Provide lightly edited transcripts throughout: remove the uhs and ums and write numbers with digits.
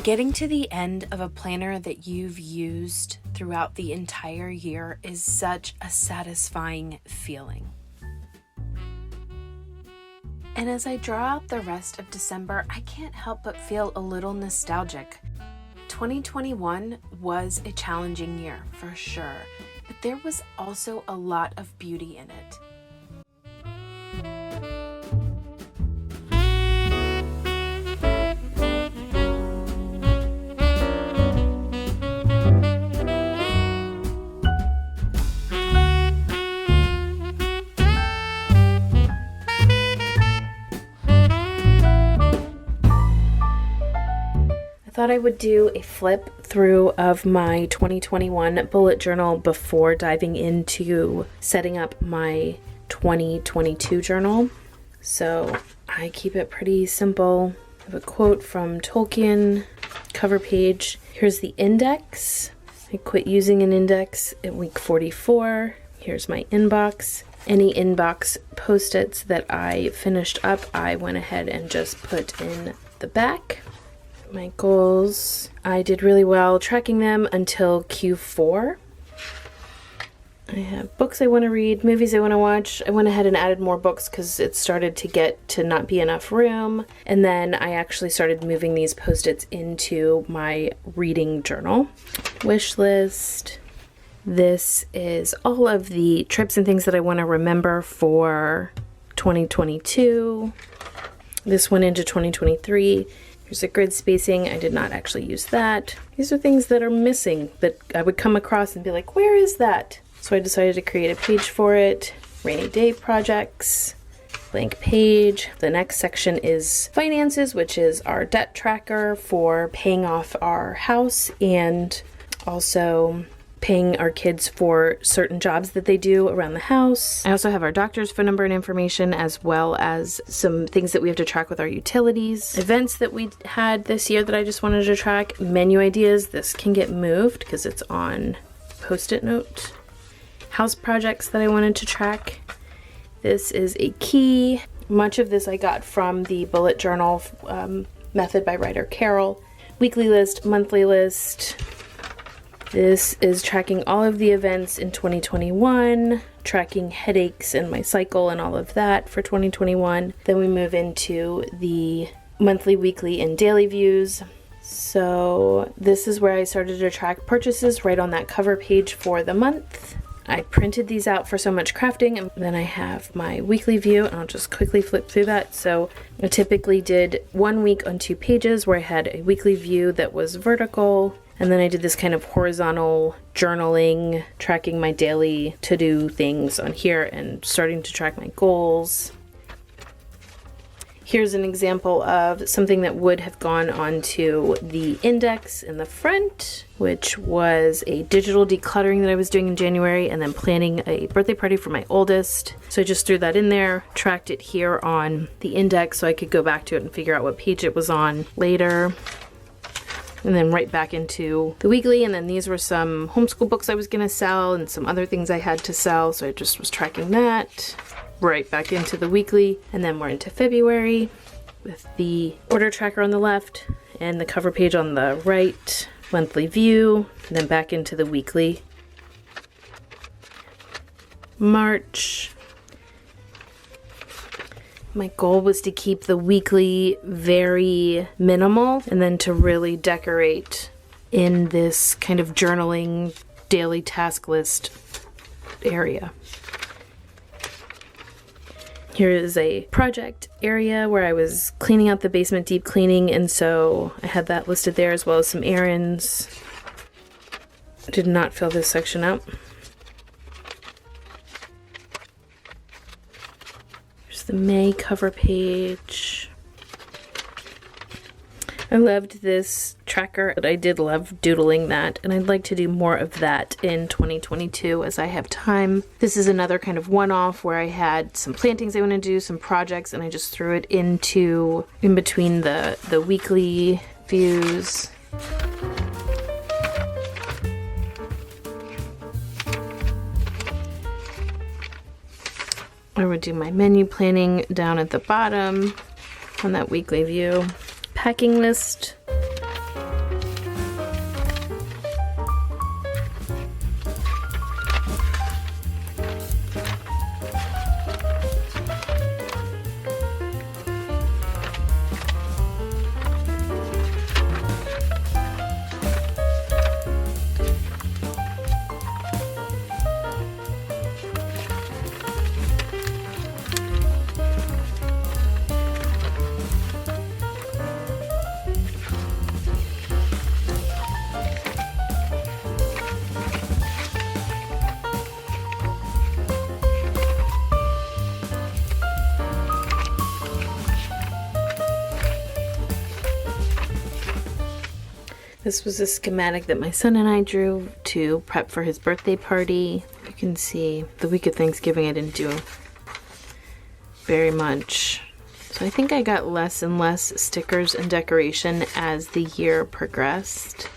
Getting to the end of a planner that you've used throughout the entire year is such a satisfying feeling. And as I draw out the rest of December, I can't help but feel a little nostalgic. 2021 was a challenging year for sure, but there was also a lot of beauty in it. Thought I would do a flip through of my 2021 bullet journal before diving into setting up my 2022 journal. So I keep it pretty simple. I have a quote from Tolkien, cover page. Here's the index. I quit using an index at week 44. Here's my inbox. Any inbox post-its that I finished up, I went ahead and just put in the back. My goals, I did really well tracking them until Q4. I have books I want to read, movies I want to watch. I went ahead and added more books because it started to get to not be enough room. And then I actually started moving these post-its into my reading journal. Wish list. This is all of the trips and things that I want to remember for 2022. This went into 2023. Here's a grid spacing. I did not actually use that. These are things that are missing that I would come across and be like, where is that? So I decided to create a page for it. Rainy day projects, blank page. The next section is finances, which is our debt tracker for paying off our house and also paying our kids for certain jobs that they do around the house. I also have our doctor's phone number and information, as well as some things that we have to track with our utilities. Events that we had this year that I just wanted to track. Menu ideas. This can get moved because it's on Post-it note. House projects that I wanted to track. This is a key. Much of this I got from the bullet journal method by writer Carol. Weekly list, monthly list. This is tracking all of the events in 2021, tracking headaches and my cycle and all of that for 2021. Then we move into the monthly, weekly, and daily views. So this is where I started to track purchases right on that cover page for the month. I printed these out for so much crafting, and then I have my weekly view, and I'll just quickly flip through that. So I typically did 1 week on 2 pages where I had a weekly view that was vertical. And then I did this kind of horizontal journaling, tracking my daily to-do things on here and starting to track my goals. Here's an example of something that would have gone onto the index in the front, which was a digital decluttering that I was doing in January and then planning a birthday party for my oldest. So I just threw that in there, tracked it here on the index so I could go back to it and figure out what page it was on later. And then right back into the weekly, and then these were some homeschool books I was gonna sell and some other things I had to sell, so I just was tracking that. Right back into the weekly, and then we're into February with the order tracker on the left and the cover page on the right, monthly view, and then back into the weekly. March. My goal was to keep the weekly very minimal and then to really decorate in this kind of journaling daily task list area. Here is a project area where I was cleaning out the basement, deep cleaning, and so I had that listed there as well as some errands. Did not fill this section up. The May cover page. I loved this tracker, but I did love doodling that, and I'd like to do more of that in 2022 as I have time. This is another kind of one-off where I had some plantings I want to do, some projects, and I just threw it in between the weekly views. I would do my menu planning down at the bottom on that weekly view. Packing list. This was a schematic that my son and I drew to prep for his birthday party. You can see the week of Thanksgiving I didn't do very much. So I think I got less and less stickers and decoration as the year progressed.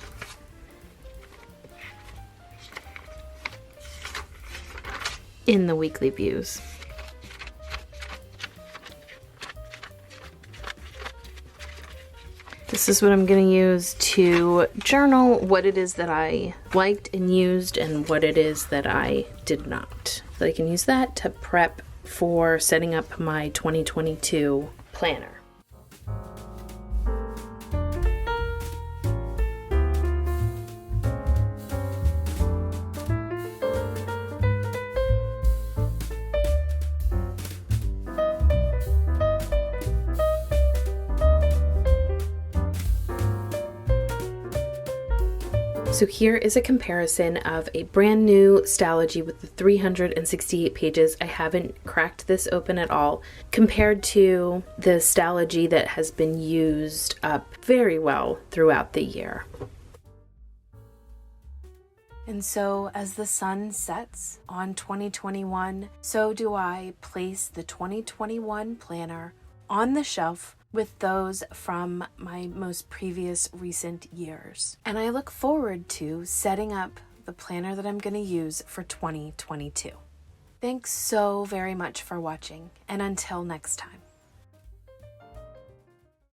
In the weekly views. This is what I'm going to use to journal what it is that I liked and used and what it is that I did not. So I can use that to prep for setting up my 2022 planner. So here is a comparison of a brand new Stalogy with the 368 pages. I haven't cracked this open at all, compared to the Stalogy that has been used up very well throughout the year. And so as the sun sets on 2021, so do I place the 2021 planner on the shelf with those from my most previous recent years. And I look forward to setting up the planner that I'm going to use for 2022. Thanks so very much for watching, and until next time.